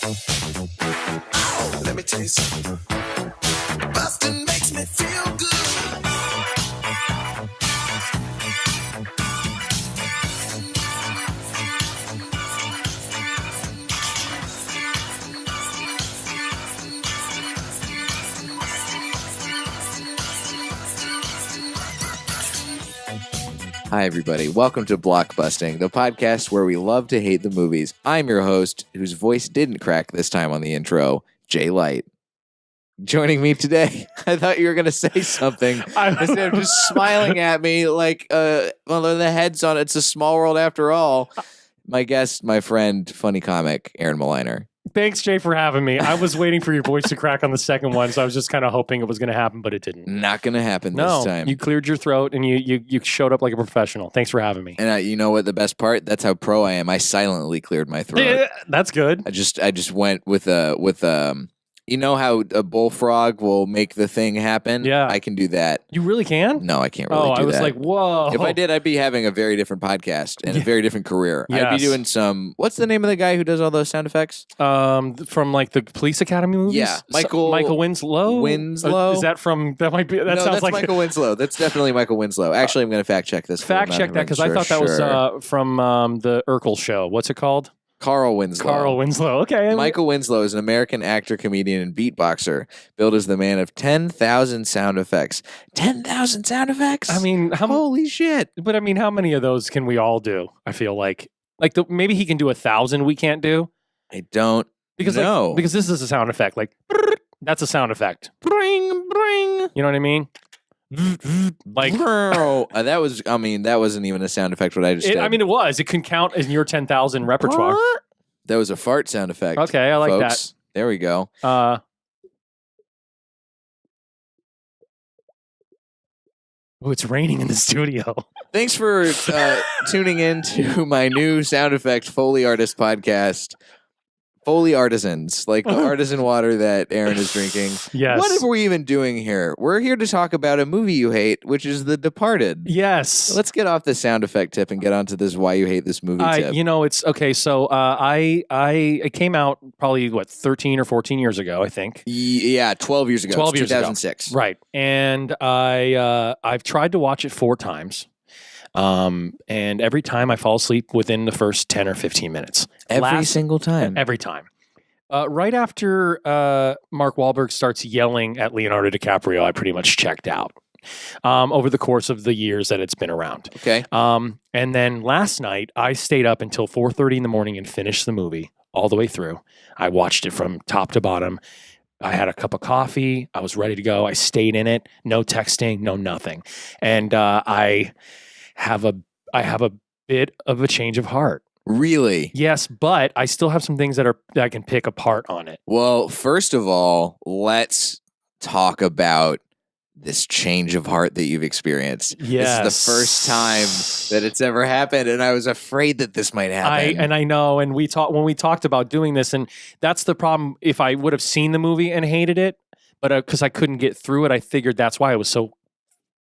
Oh, let me tell you something. Busting makes me feel good. Hi, everybody. Welcome to Blockbusting, the podcast where we love to hate the movies. I'm your host, whose voice didn't crack this time on the intro, Jay Light. Joining me today, I thought you were going to say something instead of just smiling at me like, well, the head's on It's a Small World After All. My guest, my friend, funny comic, Aaron Mliner. Thanks, Jay, for having me. I was waiting for your voice to crack on the second one, so I was just kind of hoping it was going to happen, but it didn't. Not going to happen this time. You cleared your throat and you showed up like a professional. Thanks for having me. And you know what the best part? That's how pro I am. I silently cleared my throat. Yeah, that's good. I just went with you know how a bullfrog will make the thing happen? Yeah. I can do that. You really can? No, I can't really do that. I was like, whoa. If I did, I'd be having a very different podcast and a very different career. Yes. I'd be doing what's the name of the guy who does all those sound effects? From like the Police Academy movies? Yeah. Michael Winslow? Winslow? Is that from, that might be, that no, sounds that's like. Fact Winslow. That's definitely Michael Winslow. Actually, I'm going to fact check this. Fact check that because I thought that was from the Urkel show. What's it called? Carl Winslow. Carl Winslow. Okay. Michael Winslow is an American actor, comedian, and beatboxer, billed as the man of 10,000 sound effects. 10,000 sound effects? I mean, holy shit. But I mean, how many of those can we all do? I feel like maybe he can do 1,000 we can't do. I don't know. Because this is a sound effect. Like, that's a sound effect. Bring, bring. You know what I mean? Like, that wasn't even a sound effect. What I just did. I mean, it was. It can count in your 10,000 repertoire. That was a fart sound effect. Okay, I like folks. There we go. Oh, it's raining in the studio. Thanks for tuning in to my new sound effect Foley Artist podcast. Foley Artisans, like the artisan water that Aaron is drinking. Yes. What are we even doing here? We're here to talk about a movie you hate, which is The Departed. Yes. Let's get off the sound effect tip and get onto this why you hate this movie tip. You know, it's okay. So it came out probably 13 or 14 years ago, I think. Yeah, 12 years ago. 12 years 2006. Ago. Right. And I've tried to watch it 4 times. And every time I fall asleep within the first 10 or 15 minutes. Every single time. Every time. Right after Mark Wahlberg starts yelling at Leonardo DiCaprio, I pretty much checked out over the course of the years that it's been around. Okay. And then last night, I stayed up until 4:30 in the morning and finished the movie all the way through. I watched it from top to bottom. I had a cup of coffee. I was ready to go. I stayed in it. No texting, no nothing. And I have a bit of a change of heart. Really? Yes, but I still have some things that I can pick apart on it. Well, first of all, let's talk about this change of heart that you've experienced. Yes. This is the first time that it's ever happened, and I was afraid that this might happen. I know, and when we talked about doing this, and that's the problem. If I would have seen the movie and hated it, but because I couldn't get through it, I figured that's why it was so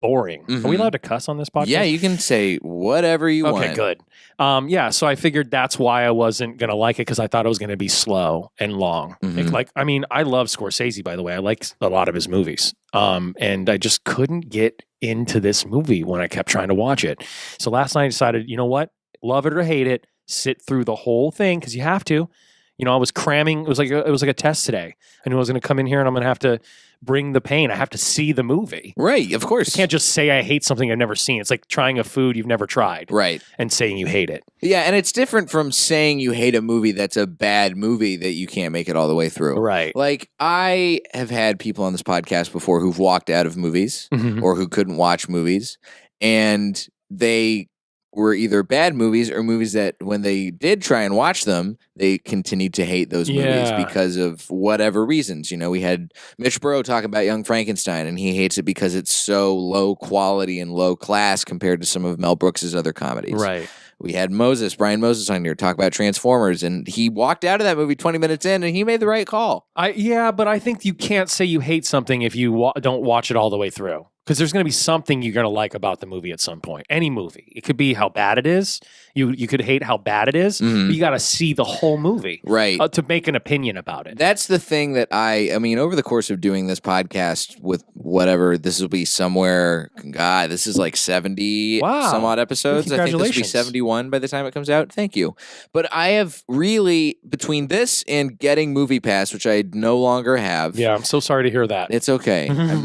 boring. Mm-hmm. Are we allowed to cuss on this podcast? Yeah, you can say whatever you want. Okay, good. Yeah, so I figured that's why I wasn't going to like it, because I thought it was going to be slow and long. Mm-hmm. I love Scorsese, by the way. I like a lot of his movies. And I just couldn't get into this movie when I kept trying to watch it. So last night I decided, you know what? Love it or hate it, sit through the whole thing, because you have to. You know, I was cramming. It was like a test today. I knew I was going to come in here and I'm going to have to bring the pain. I have to see the movie. Right, of course. I can't just say I hate something I've never seen. It's like trying a food you've never tried. Right. And saying you hate it. Yeah, and it's different from saying you hate a movie that's a bad movie that you can't make it all the way through. Right. Like, I have had people on this podcast before who've walked out of movies or who couldn't watch movies, and they were either bad movies or movies that when they did try and watch them, they continued to hate those movies because of whatever reasons. You know, we had Mitch Burrow talk about Young Frankenstein, and he hates it because it's so low quality and low class compared to some of Mel Brooks's other comedies. Right. We had Brian Moses on here talk about Transformers, and he walked out of that movie 20 minutes in, and he made the right call. But I think you can't say you hate something if you don't watch it all the way through. Because there's going to be something you're going to like about the movie at some point. Any movie. It could be how bad it is. You could hate how bad it is, but you got to see the whole movie to make an opinion about it. That's the thing that I mean, over the course of doing this podcast with whatever, this will be somewhere, God, this is like 70 some odd episodes. I think this will be 71 by the time it comes out. Thank you. But I have really, between this and getting Movie Pass, which I no longer have. Yeah, I'm so sorry to hear that. It's okay. I'm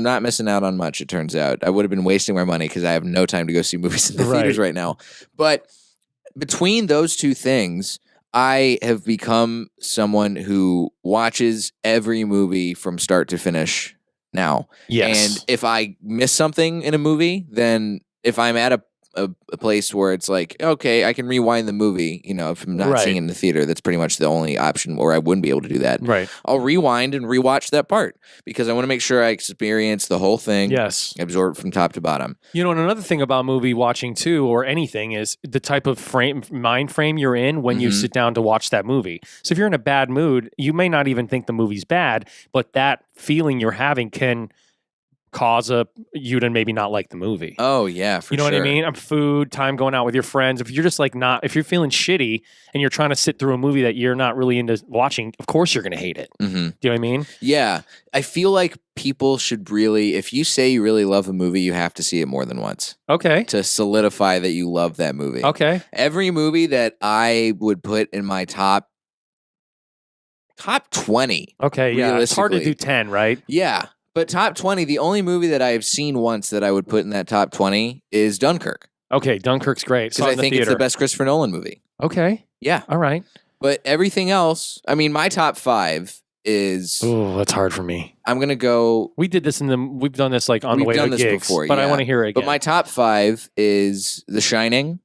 not missing out on much, it turns out. I would have been wasting my money because I have no time to go see movies in the theaters right now. But between those two things, I have become someone who watches every movie from start to finish now. Yes. And if I miss something in a movie, then if I'm at a place where it's like, okay, I can rewind the movie, if I'm not seeing it in the theater, that's pretty much the only option where I wouldn't be able to do that. Right. I'll rewind and rewatch that part because I want to make sure I experience the whole thing. Yes. Absorb it from top to bottom. And another thing about movie watching too, or anything, is the type of mind frame you're in when you sit down to watch that movie. So if you're in a bad mood, you may not even think the movie's bad, but that feeling you're having can cause you to maybe not like the movie. Oh yeah, for sure. You know what I mean? Food, time going out with your friends. If you're just like if you're feeling shitty and you're trying to sit through a movie that you're not really into watching, of course you're going to hate it. Do you know what I mean? Yeah. I feel like people should really, if you say you really love a movie, you have to see it more than once. Okay. To solidify that you love that movie. Okay. Every movie that I would put in my top 20. Okay, yeah. It's hard to do 10, right? Yeah. But top 20, the only movie that I have seen once that I would put in that top 20 is Dunkirk. Okay, Dunkirk's great. Because I think it's the best Christopher Nolan movie. Okay. Yeah. All right. But everything else, I mean, my top 5 is... Oh, that's hard for me. I'm going to go... We've done this like on the way to gigs, before, but I want to hear it again. But my top 5 is The Shining,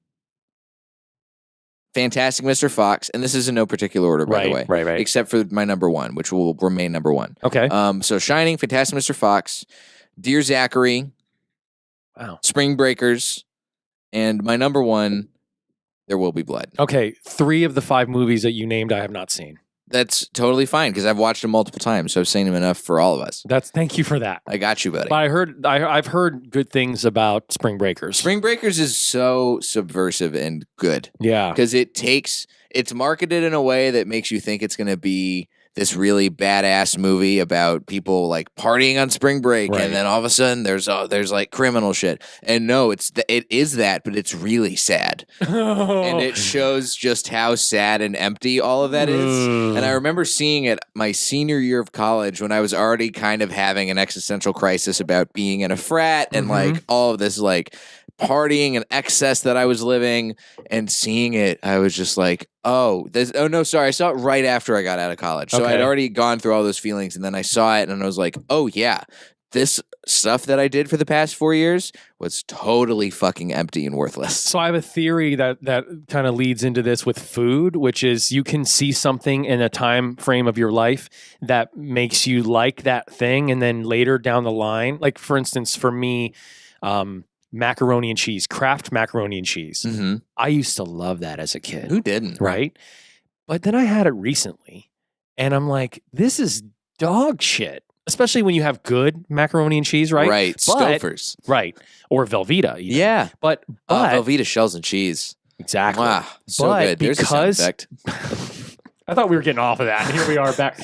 Fantastic Mr. Fox, and this is in no particular order, by the way. Right. Except for my number 1, which will remain number 1. Okay. So Shining, Fantastic Mr. Fox, Dear Zachary, Spring Breakers, and my number 1, There Will Be Blood. Okay, 3 of the 5 movies that you named I have not seen. That's totally fine because I've watched them multiple times, so I've seen them enough for all of us. Thank you for that. I got you, buddy. But I've heard good things about Spring Breakers. Spring Breakers is so subversive and good. Yeah, because it's marketed in a way that makes you think it's going to be this really badass movie about people like partying on spring break, and then all of a sudden there's like criminal shit. And no, it is that, but it's really sad, and it shows just how sad and empty all of that is. And I remember seeing it my senior year of college when I was already kind of having an existential crisis about being in a frat and like all of this like partying and excess that I was living, and seeing it, I was just like, I saw it right after I got out of college. So I'd already gone through all those feelings, and then I saw it and I was like, oh yeah, this stuff that I did for the past 4 years was totally fucking empty and worthless. So I have a theory that kind of leads into this with food, which is you can see something in a time frame of your life that makes you like that thing, and then later down the line, like for instance, for me, macaroni and cheese, Kraft macaroni and cheese. I used to love that as a kid. Who didn't? Right? But then I had it recently, and I'm like, this is dog shit. Especially when you have good macaroni and cheese, right? Right. Stouffer's. Right. Or Velveeta. Even. Yeah. But Velveeta shells and cheese. Exactly. Wow. So good. There's a sound effect. I thought we were getting off of that. Here we are back.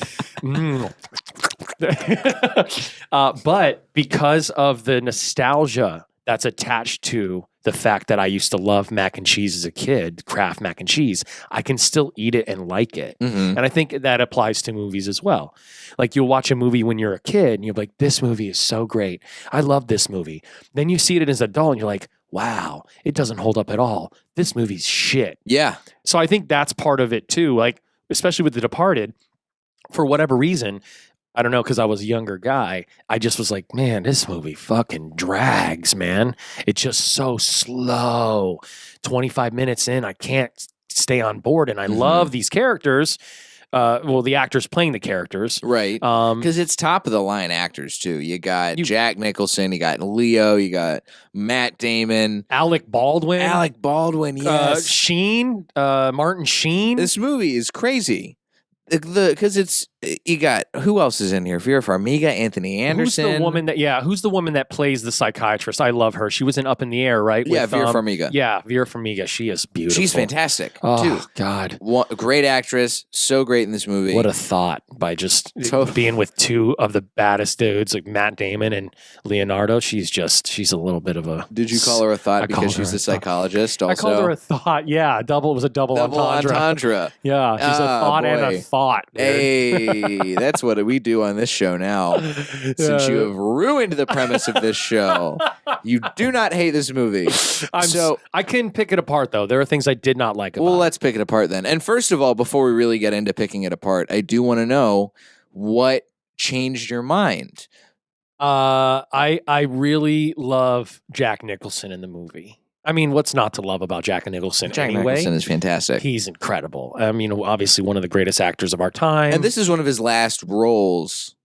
But because of the nostalgia that's attached to the fact that I used to love mac and cheese as a kid, Kraft mac and cheese, I can still eat it and like it. And I think that applies to movies as well. Like you'll watch a movie when you're a kid and you'll be like, this movie is so great. I love this movie. Then you see it as an adult and you're like, wow, it doesn't hold up at all. This movie's shit. Yeah. So I think that's part of it too. Like, especially with The Departed, for whatever reason, I don't know, because I was a younger guy, I just was like, man, this movie fucking drags, man. It's just so slow. 25 minutes in, I can't stay on board. And I love these characters. The actors playing the characters. Right. Because it's top of the line actors, too. You got Jack Nicholson, you got Leo, you got Matt Damon. Alec Baldwin, yes. Martin Sheen. This movie is crazy. because it's you got who else is in here? Vera Farmiga, Anthony Anderson. Who's the woman that plays the psychiatrist? I love her. She was in Up in the Air, right? Yeah, With, Vera Farmiga. Yeah, Vera Farmiga. She is beautiful. She's fantastic Oh too. God, Great actress, so great in this movie. what a thought by just being with two of the baddest dudes like Matt Damon and Leonardo. She's a little bit of a. Did you call her a thought I because called she's her a psychologist? Also, I called her a thought. Yeah, it was a double entendre. Yeah, she's a thought and a thought. Dude. Hey, that's what we do on this show now. Since you have ruined the premise of this show, you do not hate this movie. I can pick it apart though. There are things I did not like about it. Well, let's pick it apart then. And first of all, before we really get into picking it apart, I do want to know what changed your mind. I really love Jack Nicholson in the movie. I mean, what's not to love about Jack Nicholson? Jack anyway? Nicholson is fantastic. He's incredible. I mean, obviously one of the greatest actors of our time. And this is one of his last roles.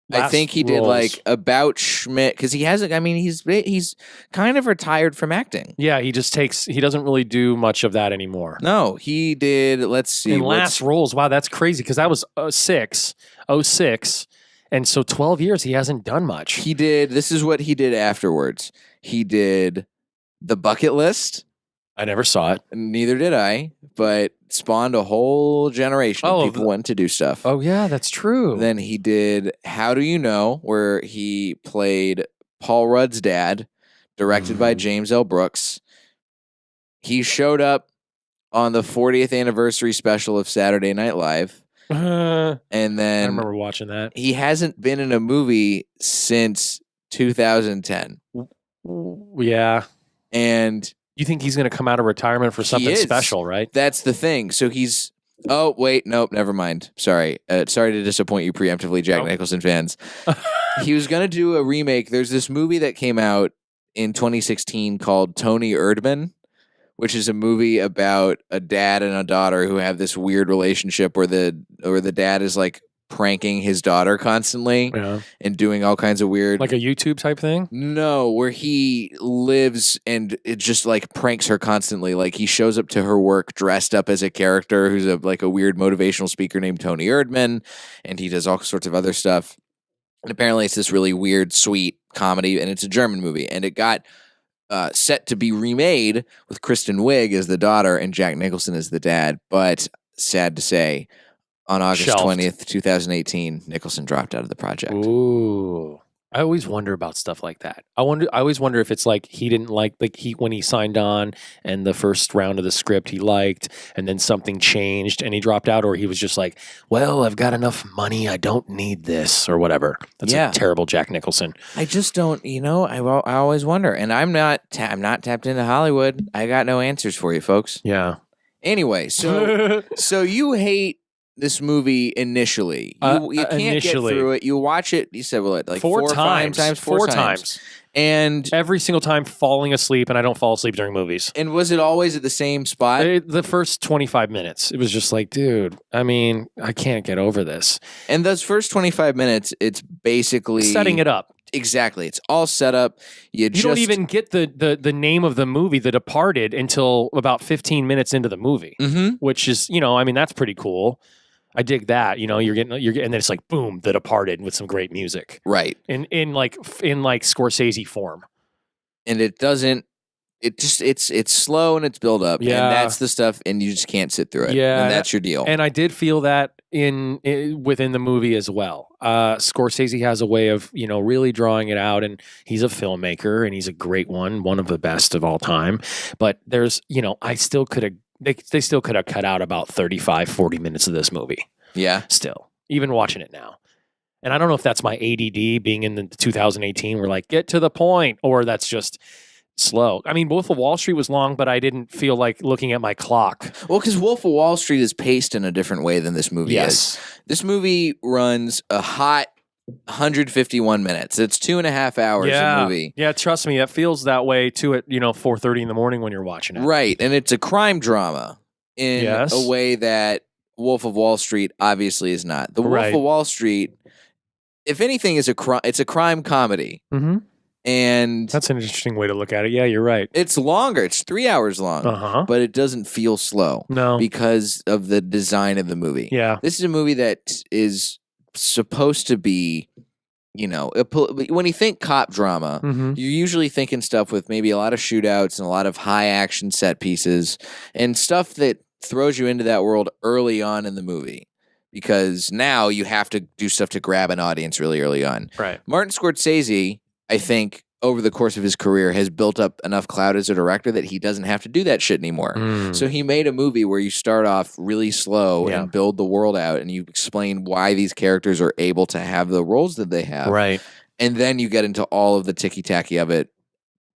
I think he did like About Schmidt because he hasn't. I mean, he's kind of retired from acting. Yeah, he doesn't really do much of that anymore. No, he did. Let's see. In last roles. Wow, that's crazy because that was 06. And so 12 years he hasn't done much. He did. This is what he did afterwards. He did The Bucket List. I never saw it. Neither did I, but spawned a whole generation of people wanting to do stuff. Oh, yeah, that's true. Then he did How Do You Know, where he played Paul Rudd's dad, directed by James L. Brooks. He showed up on the 40th anniversary special of Saturday Night Live. And then I remember watching that. He hasn't been in a movie since 2010. Yeah. And you think he's going to come out of retirement for something special, right? That's the thing. So he's... Oh, wait. Nope. Never mind. Sorry. Sorry to disappoint you preemptively, Jack Nicholson fans. He was going to do a remake. There's this movie that came out in 2016 called Tony Erdmann, which is a movie about a dad and a daughter who have this weird relationship where the dad is like pranking his daughter constantly and doing all kinds of weird... Like a YouTube type thing? No, where he lives and it just like pranks her constantly. Like he shows up to her work dressed up as a character who's a weird motivational speaker named Tony Erdmann, and he does all sorts of other stuff. And apparently it's this really weird, sweet comedy, and it's a German movie. And it got set to be remade with Kristen Wiig as the daughter and Jack Nicholson as the dad. But sad to say, on August 20th, 2018, Nicholson dropped out of the project. Ooh. I always wonder about stuff like that. I always wonder if it's like he didn't like when he signed on and the first round of the script he liked and then something changed and he dropped out, or he was just like, well, I've got enough money, I don't need this or whatever. That's a terrible Jack Nicholson. I just don't, I always wonder. And I'm not tapped into Hollywood. I got no answers for you, folks. Yeah. Anyway, so you hate this movie initially. You can't get through it. You watch it, you said, well, like four times. And every single time falling asleep, and I don't fall asleep during movies. And was it always at the same spot? The first 25 minutes. It was just like, dude, I mean, I can't get over this. And those first 25 minutes, it's basically... setting it up. Exactly. It's all set up. You don't even get the name of the movie, The Departed, until about 15 minutes into the movie, which is, I mean, that's pretty cool. I dig that. You're getting, and then it's like, boom, The Departed with some great music. Right. In like Scorsese form. And it doesn't, it's slow and it's build up. Yeah. And that's the stuff, and you just can't sit through it. Yeah. And that's your deal. And I did feel that within the movie as well. Scorsese has a way of, really drawing it out, and he's a filmmaker and he's a great one of the best of all time. But there's, I still could have, they still could have cut out about 35, 40 minutes of this movie. Yeah. Still, even watching it now. And I don't know if that's my ADD being in the 2018, we're like, get to the point, or that's just slow. I mean, Wolf of Wall Street was long, but I didn't feel like looking at my clock. Well, because Wolf of Wall Street is paced in a different way than this movie is. This movie runs a hot 151 minutes. It's 2.5 hours of movie. Yeah, trust me, it feels that way too at 4:30 in the morning when you're watching it. Right, and it's a crime drama in a way that Wolf of Wall Street obviously is not. The Wolf of Wall Street, if anything, is it's a crime comedy. Mm-hmm. And That's an interesting way to look at it. Yeah, you're right. it's longer. It's 3 hours long, but it doesn't feel slow. No. Because of the design of the movie. Yeah. This is a movie that is supposed to be, when you think cop drama, you're usually thinking stuff with maybe a lot of shootouts and a lot of high action set pieces and stuff that throws you into that world early on in the movie. Because now you have to do stuff to grab an audience really early on. Right. Martin Scorsese, I think, over the course of his career, has built up enough clout as a director that he doesn't have to do that shit anymore. So he made a movie where you start off really slow and build the world out, and you explain why these characters are able to have the roles that they have. Right. And then you get into all of the ticky-tacky of it.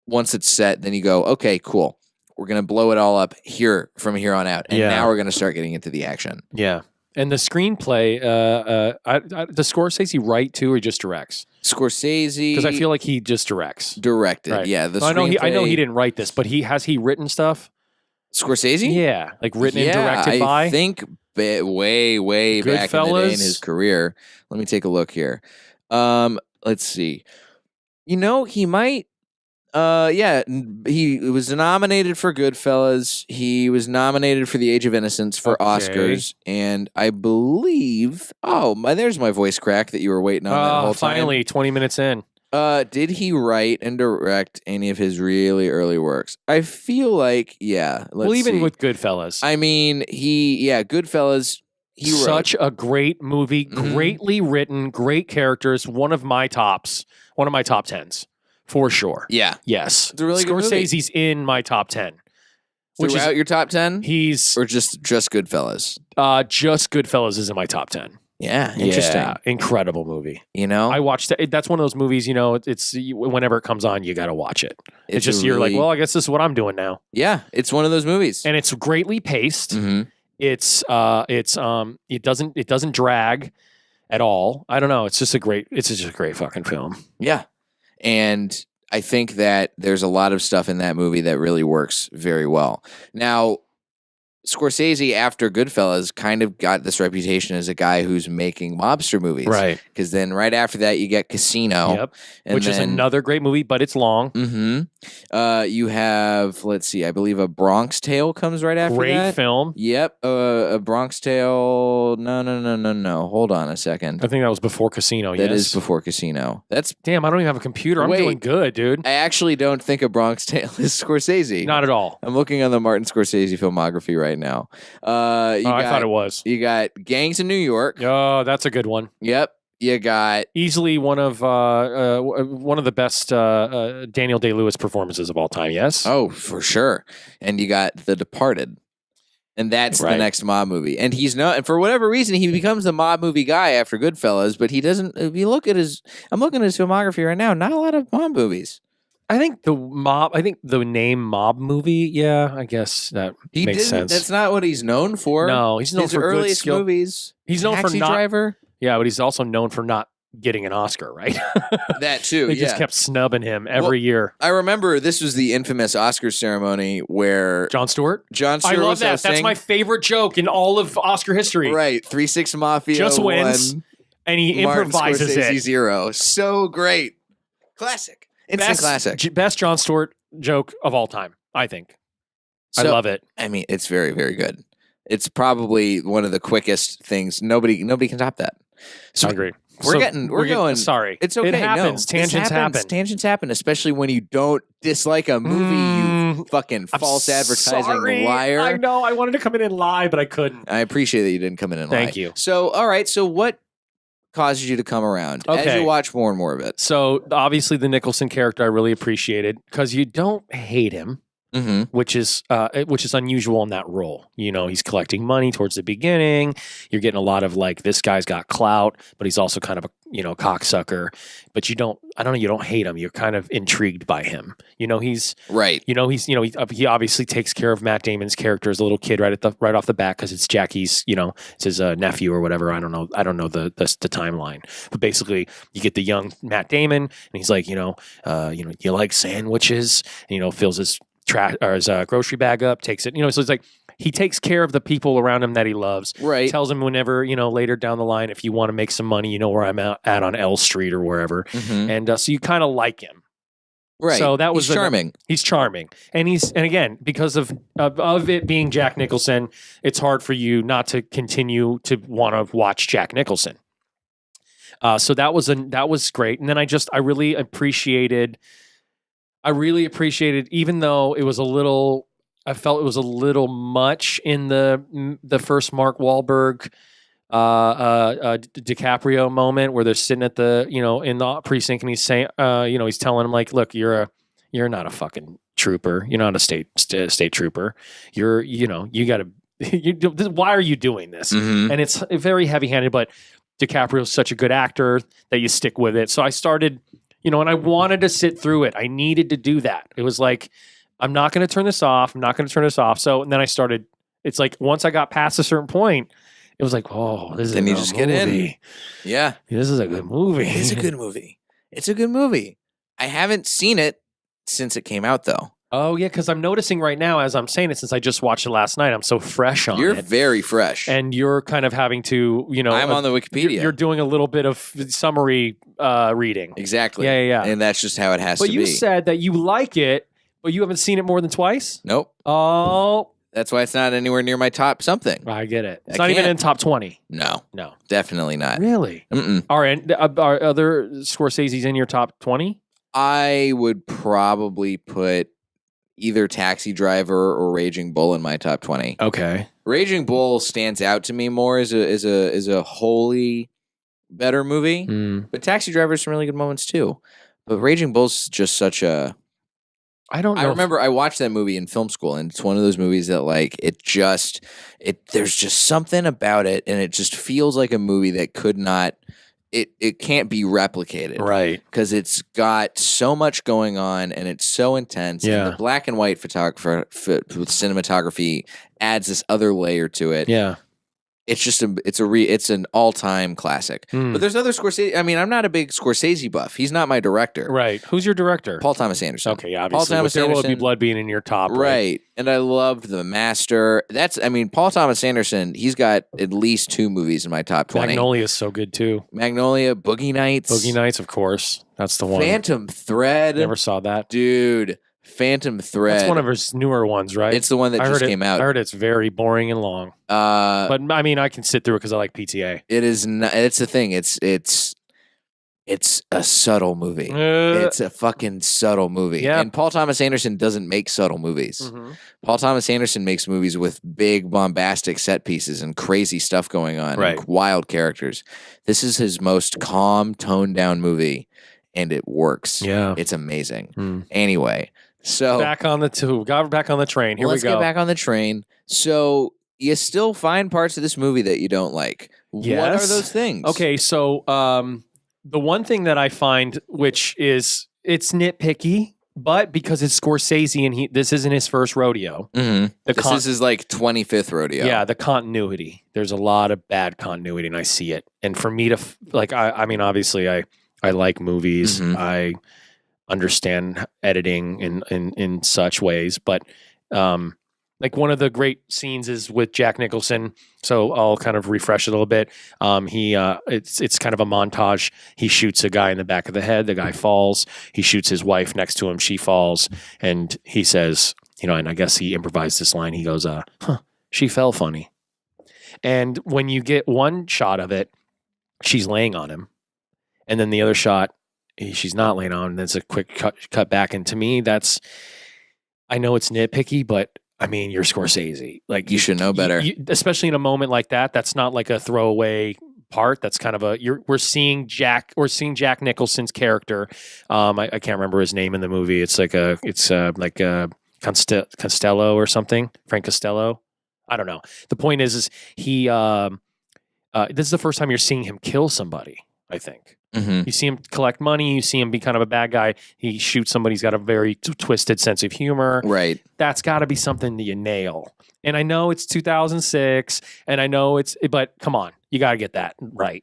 Once it's set, then you go, okay, cool. We're going to blow it all up here from here on out. And now we're going to start getting into the action. Yeah. And the screenplay, does Scorsese write too, or just directs? Scorsese, because I feel like he just directs. Directed, Right. yeah. The I know he didn't write this, but has he written stuff? Scorsese, yeah, like written and directed by. I think way back in the day in his career. Let me take a look here. Let's see. He might. He was nominated for Goodfellas. He was nominated for The Age of Innocence for Oscars, and I believe. There's my voice crack that you were waiting on that whole time. Finally, 20 minutes in. Did he write and direct any of his really early works? I feel like, yeah. Even with Goodfellas. I mean, Goodfellas. He wrote. Such a great movie, greatly written, great characters. One of my top 10s. For sure. Yeah. Yes. It's a really good movie. Scorsese's in my top 10. Throughout your top 10? He's... Or just Goodfellas? Just Goodfellas is in my top 10. Yeah. Interesting. Yeah, incredible movie. I watched it. That's one of those movies, it's whenever it comes on, you got to watch it. It's just, you're like, well, I guess this is what I'm doing now. Yeah. It's one of those movies. And it's greatly paced. It doesn't drag at all. I don't know. It's just a great fucking film. Yeah. And I think that there's a lot of stuff in that movie that really works very well. Now, Scorsese, after Goodfellas, kind of got this reputation as a guy who's making mobster movies. Right. Because then right after that, you get Casino. Yep. Which is another great movie, but it's long. You have, let's see, I believe A Bronx Tale comes right after that. Great film. Yep. A Bronx Tale. No. Hold on a second. I think that was before Casino, That is before Casino. Damn, I don't even have a computer. I'm doing good, dude. I actually don't think A Bronx Tale is Scorsese. Not at all. I'm looking on the Martin Scorsese filmography right now. I thought it was. You got Gangs in New York. Oh, that's a good one. Yep. You got easily one of the best Daniel Day-Lewis performances of all time. Yes. Oh, for sure. And you got The Departed, and that's the next mob movie. And he's not. And for whatever reason, he becomes the mob movie guy after Goodfellas. But he doesn't. If you look at I'm looking at his filmography right now. Not a lot of mob movies. I think the name mob movie. Yeah, I guess that makes sense. That's not what he's known for. No, he's known his for earliest good skill. movies. He's known Taxi for not. Driver. Yeah, but he's also known for not getting an Oscar, right? That too. They just kept snubbing him every year. I remember this was the infamous Oscar ceremony where Jon Stewart. I love that. That's my favorite joke in all of Oscar history. Right, 3 6 Mafia just wins, and he improvises it. 0. So great, classic. Instant classic. Best Jon Stewart joke of all time, I think. I love it. I mean, it's very, very good. It's probably one of the quickest things. Nobody can top that. So I agree. We're going. Sorry. It's okay. It happens. No, Tangents happen. Tangents happen, especially when you don't dislike a movie, you fucking false advertising liar. I know. I wanted to come in and lie, but I couldn't. I appreciate that you didn't come in and lie. Thank you. So, all right. So what causes you to come around as you watch more and more of it? So obviously the Nicholson character I really appreciated because you don't hate him, which is unusual in that role. He's collecting money towards the beginning. You're getting a lot of like, this guy's got clout, but he's also kind of a cocksucker. But you don't hate him. You're kind of intrigued by him. He's right. He obviously takes care of Matt Damon's character as a little kid right off the bat because it's Jackie's. It's his nephew or whatever. I don't know the timeline. But basically, you get the young Matt Damon, and he's like, you like sandwiches, and fills his his grocery bag up, takes it. So it's like he takes care of the people around him that he loves. Right. Tells him whenever, later down the line, if you want to make some money, where I'm at on L Street or wherever. And so you kind of like him. Right. So that was he's charming. He's charming, and again, because of it being Jack Nicholson, it's hard for you not to continue to want to watch Jack Nicholson. So that was great, and then I really appreciated, even though it was a little, I felt it was a little much in the first Mark Wahlberg DiCaprio moment where they're sitting at the in the precinct, and he's saying he's telling him like, look, you're not a fucking trooper, you're not a state trooper, you gotta why are you doing this? And it's very heavy-handed, but DiCaprio's such a good actor that you stick with it. So I started, and I wanted to sit through it. I needed to do that. It was like, I'm not going to turn this off. So and then I started, it's like once I got past a certain point, it was like, oh, this is a good movie. Get in. Yeah. This is a good movie. It is a good movie. It's a good movie. I haven't seen it since it came out, though. Oh, yeah, because I'm noticing right now, as I'm saying it, since I just watched it last night, I'm so fresh on it. You're very fresh. And you're kind of having to, I'm on the Wikipedia. You're doing a little bit of summary reading. Exactly. Yeah. And that's just how it has to be. But you said that you like it, but you haven't seen it more than twice? Nope. Oh. That's why it's not anywhere near my top something. I get it. It's not even in top 20. No. Definitely not. Really? Mm-mm. Are other Scorsese's in your top 20? I would probably put either Taxi Driver or Raging Bull in my top 20. Okay. Raging Bull stands out to me more as a wholly better movie, but Taxi Driver has some really good moments too. But Raging Bull's just such a. I don't know. I remember I watched that movie in film school, and it's one of those movies that there's just something about it, and it just feels like a movie that could not. It can't be replicated. Right. Because it's got so much going on and it's so intense. Yeah. And the black and white with cinematography adds this other layer to it. Yeah. It's just it's an all-time classic. But there's other Scorsese. I mean, I'm not a big Scorsese buff. He's not my director. Right. Who's your director? Paul Thomas Anderson. Okay, yeah, obviously. Paul Thomas Anderson. There Will Be Blood being in your top. Right. And I loved The Master. Paul Thomas Anderson, he's got at least 2 movies in my top 20. Magnolia is so good too. Magnolia, Boogie Nights. Boogie Nights, of course. That's the one. Phantom Thread. Never saw that. Dude. Phantom Thread. That's one of his newer ones, right? It's the one that just came out. I heard it's very boring and long. But I mean, I can sit through it because I like PTA. It is. It's the thing. It's a subtle movie. It's a fucking subtle movie. Yeah. And Paul Thomas Anderson doesn't make subtle movies. Mm-hmm. Paul Thomas Anderson makes movies with big bombastic set pieces and crazy stuff going on. Right. And wild characters. This is his most calm, toned down movie, and it works. Yeah. It's amazing. Anyway. So back on the train. Here we go. Let's get back on the train. So you still find parts of this movie that you don't like. Yes. What are those things? Okay, so the one thing that I find, which is it's nitpicky, but because it's Scorsese and this isn't his first rodeo. Mm-hmm. This is his 25th rodeo. Yeah, the continuity. There's a lot of bad continuity, and I see it. And for me to I mean, obviously, I like movies. Mm-hmm. I understand editing in such ways, but one of the great scenes is with Jack Nicholson. So I'll kind of refresh it a little bit. It's kind of a montage. He shoots a guy in the back of the head. The guy falls. He shoots his wife next to him. She falls, and he says, and I guess he improvised this line. He goes, she fell funny. And when you get one shot of it, she's laying on him, and then the other shot, she's not laying on. There's a quick cut back. And to me, I know it's nitpicky, but I mean, you're Scorsese. You should know better. Especially in a moment like that, that's not like a throwaway part. That's kind of we're seeing Jack Nicholson's character. I can't remember his name in the movie. It's like Costello or something. Frank Costello. I don't know. The point is he, this is the first time you're seeing him kill somebody, I think. Mm-hmm. You see him collect money. You see him be kind of a bad guy. He shoots somebody. He's got a very twisted sense of humor. Right. That's got to be something that you nail. And I know it's 2006, and I know but come on, you got to get that right.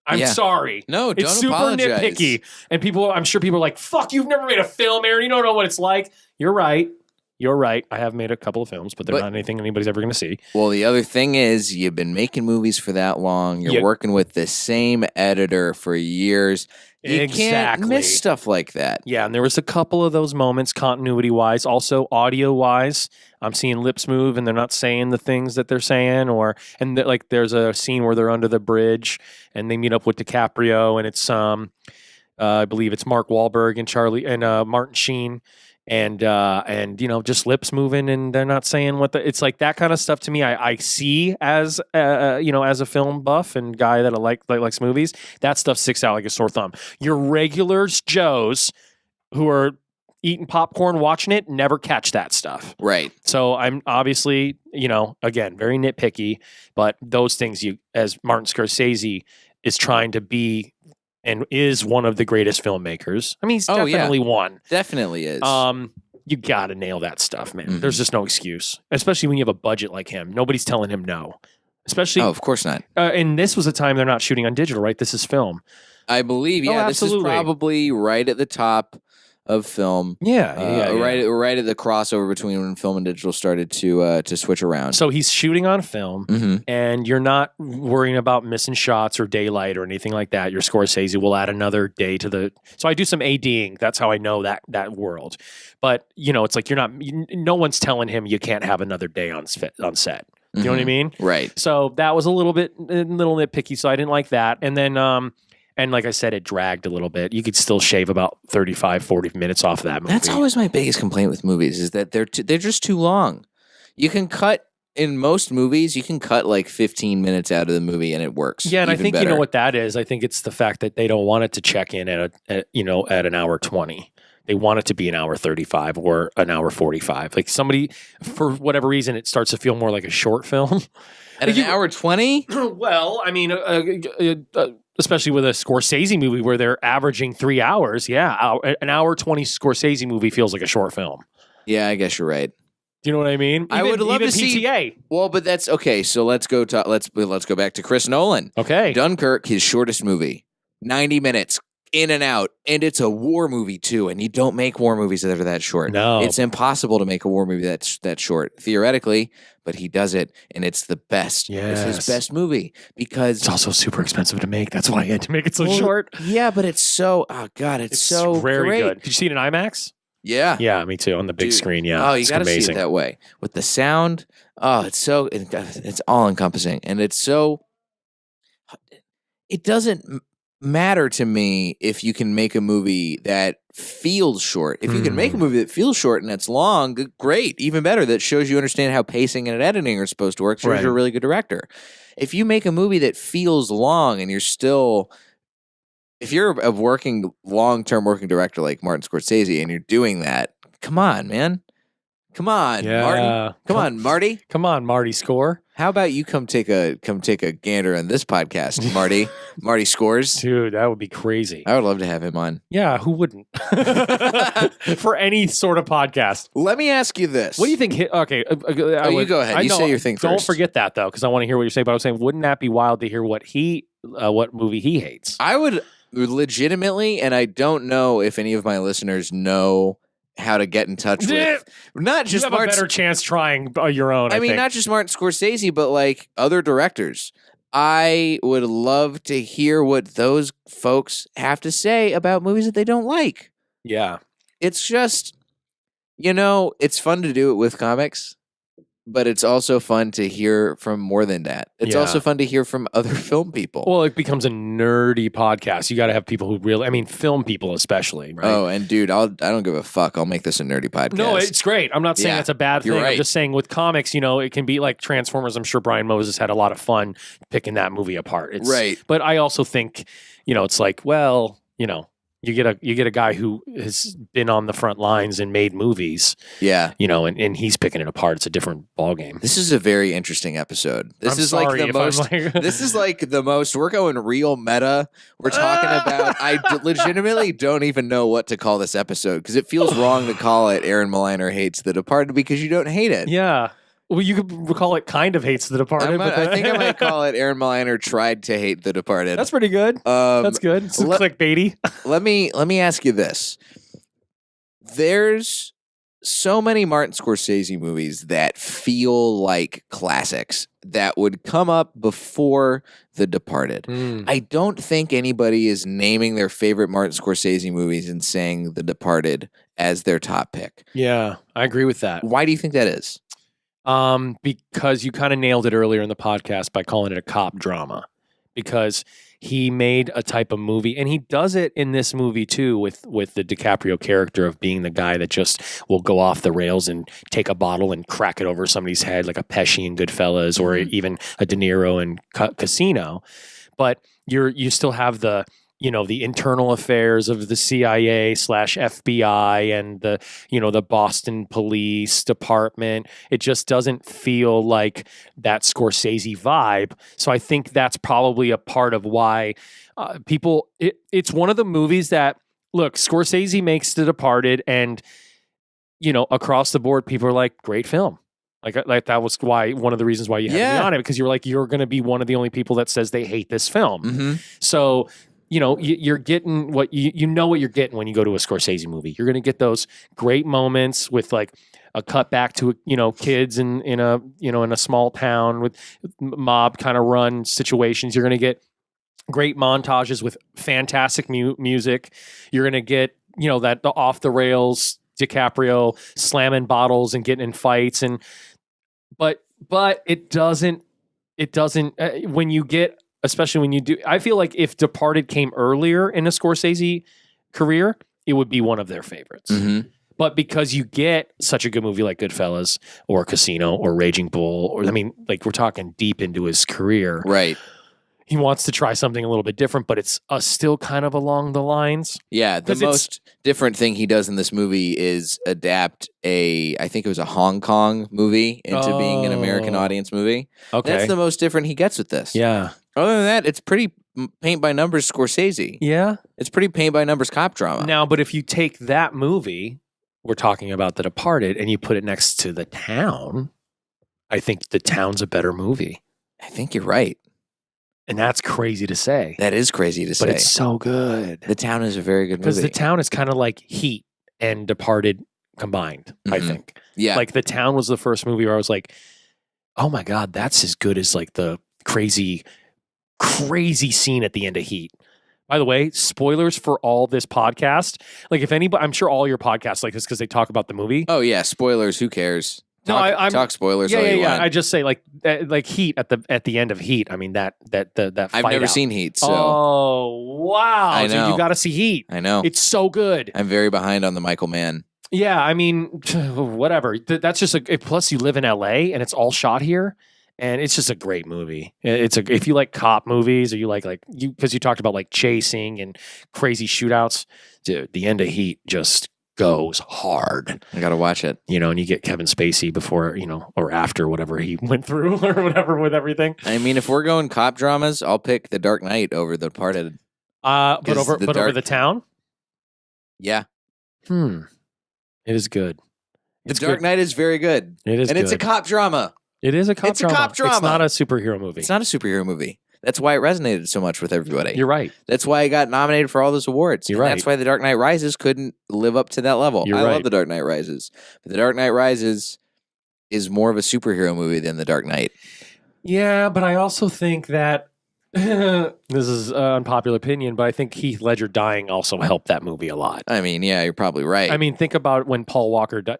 I'm sorry. No, don't It's super apologize. nitpicky. And I'm sure people are like, fuck, you've never made a film, Aaron. You don't know what it's like. You're right. You're right. I have made a couple of films, but they're not anything anybody's ever going to see. Well, the other thing is you've been making movies for that long. You're working with the same editor for years. You can't miss stuff like that. Yeah, and there was a couple of those moments continuity-wise, also audio-wise. I'm seeing lips move and they're not saying the things that they're saying, like there's a scene where they're under the bridge and they meet up with DiCaprio and it's I believe it's Mark Wahlberg and Martin Sheen. And just lips moving and they're not saying it's like that kind of stuff to me. I see as as a film buff and guy that likes movies, that stuff sticks out like a sore thumb. Your regular Joes who are eating popcorn watching it never catch that stuff. Right. So I'm obviously, again, very nitpicky, but those things as Martin Scorsese is trying to be and is one of the greatest filmmakers. I mean, he's definitely one. Definitely is. You got to nail that stuff, man. Mm-hmm. There's just no excuse, especially when you have a budget like him. Nobody's telling him no. Especially, of course not. And this was a time they're not shooting on digital, right? This is film. I believe, this is probably right at the top of film. Right at the crossover between when film and digital started to switch around. So he's shooting on film, and you're not worrying about missing shots or daylight or anything like that. Your Scorsese will add another day to the. So I do some ADing. That's how I know that world. But it's like no one's telling him you can't have another day on set. You know what I mean? Right. So that was a little nitpicky. So I didn't like that. And then. And like I said, it dragged a little bit. You could still shave about 35, 40 minutes off of that movie. That's always my biggest complaint with movies is that they're just too long. You can cut, in most movies, you can cut like 15 minutes out of the movie and it works. Yeah, and I think better. You know what that is? I think it's the fact that they don't want it to check in at an hour 20. They want it to be an hour 35 or an hour 45. Like somebody, for whatever reason, it starts to feel more like a short film. At an hour 20? Well, I mean... especially with a Scorsese movie where they're averaging 3 hours. Yeah, an hour 20 Scorsese movie feels like a short film. Yeah, I guess you're right. Do you know what I mean? I would love to see PTA. Well, but that's okay. So let's go back to Chris Nolan. Okay, Dunkirk, his shortest movie, 90 minutes in and out, and it's a war movie too. And you don't make war movies that are that short. No, it's impossible to make a war movie that's that short theoretically. But he does it, and it's the best. Yes. It's his best movie because it's also super expensive to make. That's why I had to make it so short. Yeah, but it's so it's so very great. good. Did you see it in IMAX? Yeah, yeah, me too. On the big screen. Yeah, oh, you got to see it that way with the sound. Oh, it's all encompassing, and it's so. It doesn't matter to me if you can make a movie that feels short. If you can make a movie that feels short and that's long, great, even better. That shows you understand how pacing and editing are supposed to work. Shows you're a really good director. If you make a movie that feels long and if you're a long-term working director like Martin Scorsese and you're doing that, come on, man. Come on, Martin. Come on, Marty. Come on, Marty Score. How about you come take a gander on this podcast, Marty? Marty Scores. Dude, that would be crazy. I would love to have him on. Yeah, who wouldn't? For any sort of podcast. Let me ask you this. What do you think? Okay. You go ahead. You say your thing first. Don't forget that, though, because I want to hear what you're saying. But I was saying, wouldn't that be wild to hear what movie he hates? I would legitimately, and I don't know if any of my listeners know how to get in touch with not just you have a better chance trying your own. I mean, think. Not just Martin Scorsese, but like other directors. I would love to hear what those folks have to say about movies that they don't like. Yeah. It's just, it's fun to do it with comics, but it's also fun to hear from more than that. It's also fun to hear from other film people. Well, it becomes a nerdy podcast. You got to have people who really, film people especially, right? Oh, and dude, I don't give a fuck. I'll make this a nerdy podcast. No, it's great. I'm not saying that's a bad thing. Right. I'm just saying with comics, it can be like Transformers. I'm sure Brian Moses had a lot of fun picking that movie apart. Right. But I also think, it's like, well, you get a guy who has been on the front lines and made movies. Yeah. And he's picking it apart. It's a different ballgame. This is a very interesting episode. This is like the most, we're going real meta. We're talking about, I legitimately don't even know what to call this episode because it feels wrong to call it Aaron Mliner Hates the Departed because you don't hate it. Yeah. Well, you could call it Kind of Hates the Departed. I think I might call it Aaron Mliner Tried to Hate the Departed. That's pretty good. That's good. It's clickbaity. Let me ask you this. There's so many Martin Scorsese movies that feel like classics that would come up before The Departed. I don't think anybody is naming their favorite Martin Scorsese movies and saying The Departed as their top pick. Yeah, I agree with that. Why do you think that is? Because you kind of nailed it earlier in the podcast by calling it a cop drama. Because he made a type of movie, and he does it in this movie too, with the DiCaprio character of being the guy that just will go off the rails and take a bottle and crack it over somebody's head, like a Pesci in Goodfellas, or even a De Niro in Casino. But you still have the internal affairs of the CIA / FBI and the Boston Police Department. It just doesn't feel like that Scorsese vibe. So I think that's probably a part of why it's one of the movies that, look, Scorsese makes The Departed, and across the board, people are like, great film. Like that was why one of the reasons why you had me on it, because you're going to be one of the only people that says they hate this film. Mm-hmm. So you're getting what what you're getting when you go to a Scorsese movie. You're going to get those great moments with like a cut back to kids in a small town with mob kind of run situations. You're going to get great montages with fantastic music. You're going to get that the off the rails DiCaprio slamming bottles and getting in fights, but it doesn't when you get. Especially when you do, I feel like if Departed came earlier in a Scorsese career, it would be one of their favorites. Mm-hmm. But because you get such a good movie like Goodfellas or Casino or Raging Bull, we're talking deep into his career. Right. He wants to try something a little bit different, but it's still kind of along the lines. Yeah, the most different thing he does in this movie is adapt I think it was a Hong Kong movie into being an American audience movie. Okay. That's the most different he gets with this. Yeah. Other than that, it's pretty paint by numbers Scorsese. Yeah. It's pretty paint by numbers cop drama. Now, but if you take that movie, we're talking about The Departed, and you put it next to The Town, I think The Town's a better movie. I think you're right. And that's crazy to say. That is crazy to say. But it's so good. The Town is a very good movie. Because The Town is kind of like Heat and Departed combined, I think. Yeah. Like The Town was the first movie where I was like, oh my God, that's as good as like the crazy scene at the end of Heat. By the way, spoilers for all this podcast. Like if anybody, I'm sure all your podcasts like this because they talk about the movie. Oh yeah, spoilers. Who cares? I'm talk spoilers. Yeah, yeah. I just say like Heat at the end of Heat. I mean that fight I've never seen Heat. So wow, I know. Dude, you got to see Heat. I know it's so good. I'm very behind on the Michael Mann. Yeah, I mean, whatever. That's just plus you live in LA and it's all shot here. And it's just a great movie. If you like cop movies or you like because you talked about like chasing and crazy shootouts, dude, the end of Heat just goes hard. I gotta watch it. And you get Kevin Spacey before, or after whatever he went through or whatever with everything. I mean, if we're going cop dramas, I'll pick The Dark Knight over The Departed. But over The Town? Yeah. It is good. The Dark Knight is very good. It is, and it's a cop drama. It is a cop drama. It's a cop drama. It's not a superhero movie. It's not a superhero movie. That's why it resonated so much with everybody. You're right. That's why it got nominated for all those awards. You're right. That's why The Dark Knight Rises couldn't live up to that level. I love The Dark Knight Rises. But The Dark Knight Rises is more of a superhero movie than The Dark Knight. Yeah, but I also think that this is an unpopular opinion, but I think Heath Ledger dying also helped that movie a lot. I mean, yeah, you're probably right. I mean, think about when Paul Walker died.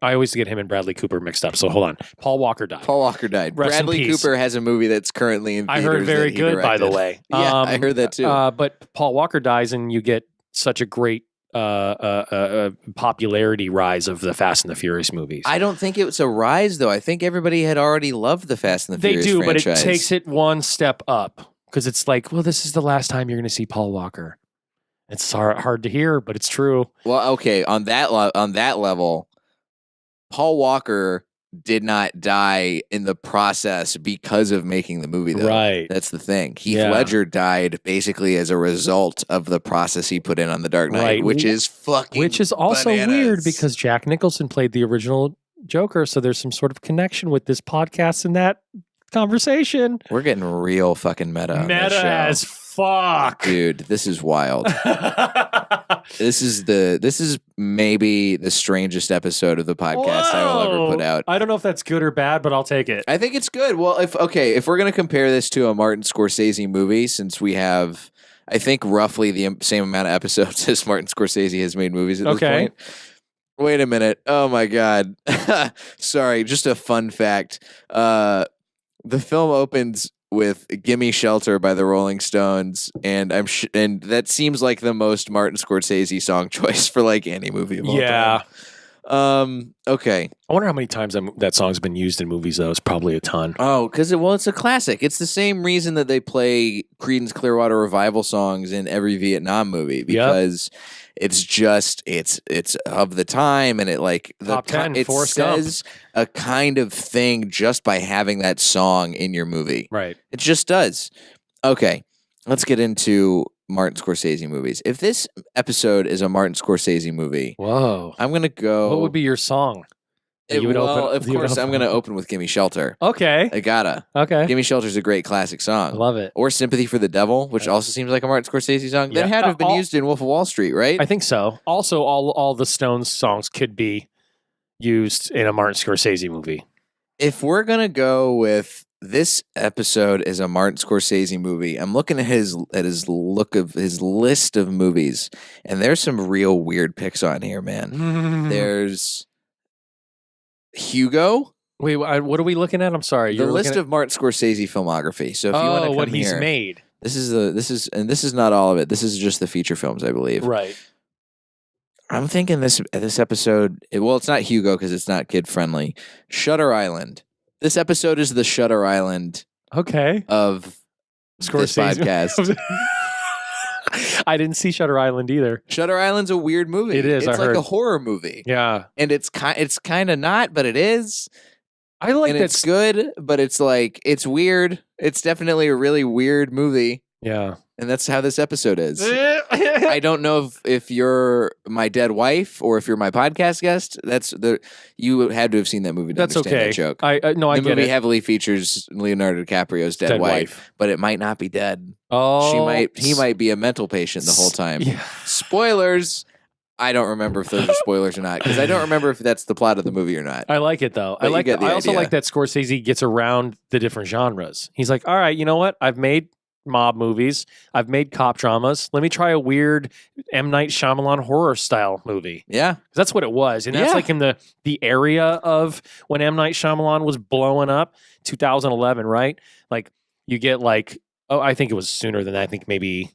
I always get him and Bradley Cooper mixed up. So hold on. Paul Walker died. Bradley Cooper has a movie that's currently in theaters. I heard very good, by the way. Yeah, I heard that too. But Paul Walker dies and you get such a great popularity rise of the Fast and the Furious movies. I don't think it's a rise, though. I think everybody had already loved the Fast and the Furious franchise. But it takes it one step up. Because it's like, well, this is the last time you're going to see Paul Walker. It's hard to hear, but it's true. Well, okay, on that level, Paul Walker did not die in the process because of making the movie, though. Right. That's the thing. Heath Ledger died basically as a result of the process he put in on The Dark Knight, which is fucking Which is also bananas. Weird because Jack Nicholson played the original Joker, so there's some sort of connection with this podcast and that conversation. We're getting real fucking meta on this show. As fuck. Dude, this is wild. This is maybe the strangest episode of the podcast I will ever put out. I don't know if that's good or bad, but I'll take it. I think it's good. Well, if we're going to compare this to a Martin Scorsese movie, since we have, I think, roughly the same amount of episodes as Martin Scorsese has made movies at this point. Wait a minute. Oh my God. Sorry. Just a fun fact. The film opens with "GimMe Shelter" by the Rolling Stones, and and that seems like the most Martin Scorsese song choice for like any movie of all time. Okay. I wonder how many times that song's been used in movies, though. It's probably a ton. Oh, because it's a classic. It's the same reason that they play Creedence Clearwater Revival songs in every Vietnam movie, because it's just it's of the time, and it like Top 10, it Forrest says a kind of thing just by having that song in your movie. Right. It just does. Okay, let's get into Martin Scorsese movies. If this episode is a Martin Scorsese movie, whoa, I'm gonna go. What would be your song? Of course, I'm gonna open with "GimMe Shelter." Okay, I gotta. Okay, "GimMe Shelter" is a great classic song. I love it. Or "Sympathy for the Devil," which also seems like a Martin Scorsese song. That had to have been used in Wolf of Wall Street, right? I think so. Also, all the Stones songs could be used in a Martin Scorsese movie. If we're gonna go with this episode is a Martin Scorsese movie, I'm looking at his list of movies, and there's some real weird picks on here, man. There's Hugo. Wait, what are we looking at? I'm sorry. The list of Martin Scorsese filmography. So if you want to come what he's here, made. This is not all of it. This is just the feature films, I believe. Right. I'm thinking this episode. It's not Hugo because it's not kid friendly. Shutter Island. This episode is the Shutter Island. Okay. Of Scorsese podcast. I didn't see Shutter Island either. Shutter Island's a weird movie. It is. It's like a horror movie. Yeah, and it's kind of not, but it is. I like that. It's good, but it's like it's weird. It's definitely a really weird movie. Yeah, and that's how this episode is. I don't know if you're my dead wife or if you're my podcast guest. You had to have seen that movie to that's understand okay. that joke. I the movie it. heavily features Leonardo DiCaprio's dead wife, but it might not be dead. Oh, he might be a mental patient the whole time. Yeah. Spoilers. I don't remember if those are spoilers or not, because I don't remember if that's the plot of the movie or not. I like it though. But I also like that Scorsese gets around the different genres. He's like, all right, you know what? I've made mob movies. I've made cop dramas. Let me try a weird M. Night Shyamalan horror style movie. Yeah. That's what it was. And that's like in the area of when M. Night Shyamalan was blowing up, 2011, right? Like you get I think it was sooner than that. I think maybe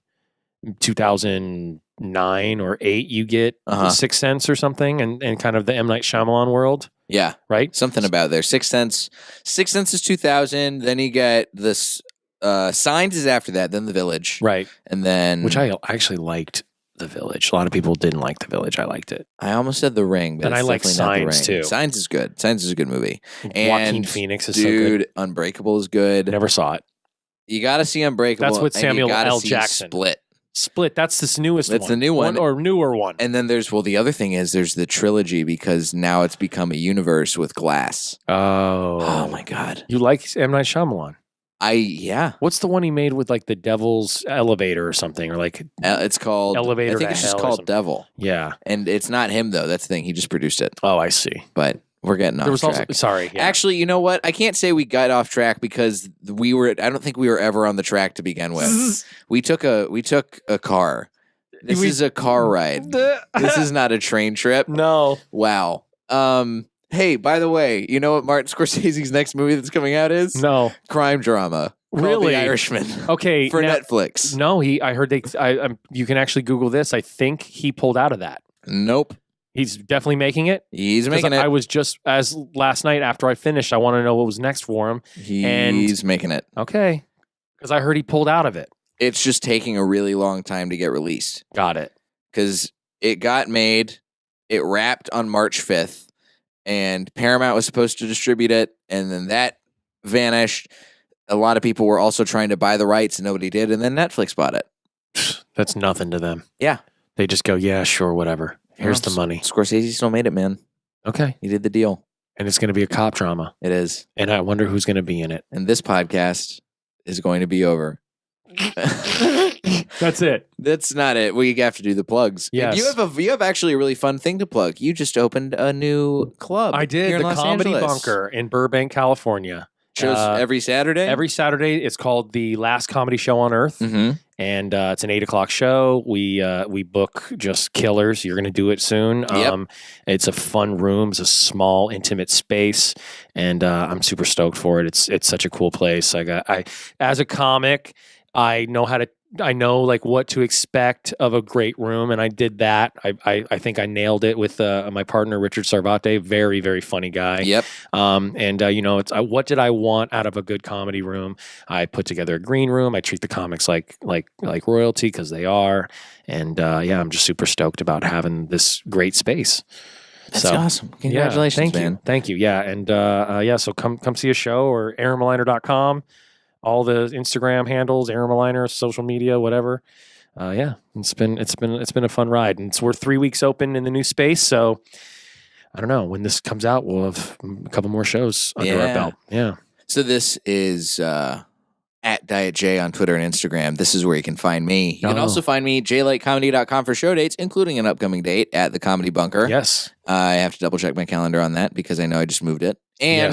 2009 or 8 you get The Sixth Sense or something and kind of the M. Night Shyamalan world. Yeah. Right? Something about there. Sixth Sense is 2000. Then you get this Signs is after that, then The Village. Right. And then which I actually liked The Village. A lot of people didn't like The Village. I liked it. I almost said The Ring, but and I like Signs too. Signs is good. Signs is a good movie. And Joaquin Phoenix is so good. Unbreakable is good. Never saw it. You got to see Unbreakable. That's with Samuel L. Jackson. Split. That's the newest one. That's the new one. Or newer one. And then the other thing is there's the trilogy, because now it's become a universe with Glass. Oh my God. You like M. Night Shyamalan? Yeah. What's the one he made with like the Devil's Elevator or something, or like it's called Elevator? I think it's just called Devil. Yeah, and it's not him though. That's the thing. He just produced it. Oh, I see. But we're getting off track. Sorry. Yeah. Actually, you know what? I can't say we got off track because I don't think we were ever on the track to begin with. we took a car. This is a car ride. This is not a train trip. No. Wow. Hey, by the way, you know what Martin Scorsese's next movie that's coming out is? No. Crime drama. Really? The Irishman. Okay. For Netflix. No, I heard you can actually Google this. I think he pulled out of that. Nope. He's definitely making it. He's making it. I was just, as last night after I finished, I want to know what was next for him. He's making it. Okay. Because I heard he pulled out of it. It's just taking a really long time to get released. Got it. Because it got made, it wrapped on March 5th. And Paramount was supposed to distribute it, and then that vanished. A lot of people were also trying to buy the rights, and nobody did, and then Netflix bought it. That's nothing to them. Yeah. They just go, yeah, sure, whatever. Here's the money. Scorsese still made it, man. Okay. He did the deal. And it's going to be a cop drama. It is. And I wonder who's going to be in it. And this podcast is going to be over. That's it. That's not it. We have to do the plugs. Yes. You have actually a really fun thing to plug. You just opened a new club. I did. here in The Los Comedy Angeles. Bunker in Burbank, California. Shows every Saturday? Every Saturday. It's called The Last Comedy Show on Earth. Mm-hmm. And it's an 8:00 show. We book just killers. You're going to do it soon. Yep. It's a fun room. It's a small, intimate space, and I'm super stoked for it. It's such a cool place. I as a comic, I know like what to expect of a great room, and I did that. I think I nailed it with my partner Richard Sarvate, very very funny guy. Yep. It's what did I want out of a good comedy room? I put together a green room. I treat the comics like royalty because they are, and I'm just super stoked about having this great space. That's awesome. Congratulations, man. Thank you. Yeah, and so come see a show or AaronMliner.com. All the Instagram handles, Aaron Mliner, social media, whatever. It's been a fun ride, and we're 3 weeks open in the new space. So I don't know when this comes out, we'll have a couple more shows under our belt. Yeah. So this is at Diet J on Twitter and Instagram. This is where you can find me. You can also find me jlightcomedy.com for show dates, including an upcoming date at the Comedy Bunker. Yes. I have to double check my calendar on that because I know I just moved it. And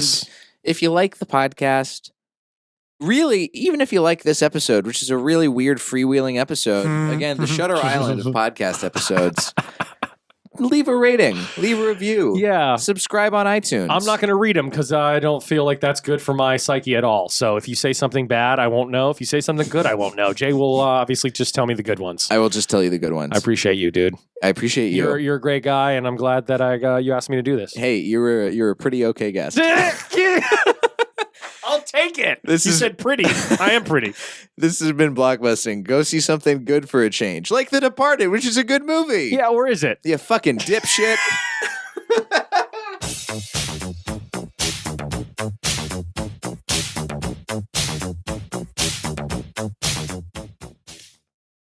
if you like the podcast. Really, even if you like this episode, which is a really weird freewheeling episode, again, the Shutter Island of podcast episodes, leave a rating, leave a review. Yeah. Subscribe on iTunes. I'm not going to read them because I don't feel like that's good for my psyche at all. So if you say something bad, I won't know. If you say something good, I won't know. Jay will obviously just tell me the good ones. I will just tell you the good ones. I appreciate you, dude. I appreciate you. You're a great guy, and I'm glad that you asked me to do this. Hey, you're a pretty okay guest. I'll take it. You said pretty. I am pretty. This has been Blockbusting. Go see something good for a change. Like The Departed, which is a good movie. Yeah, where is it? You fucking dipshit.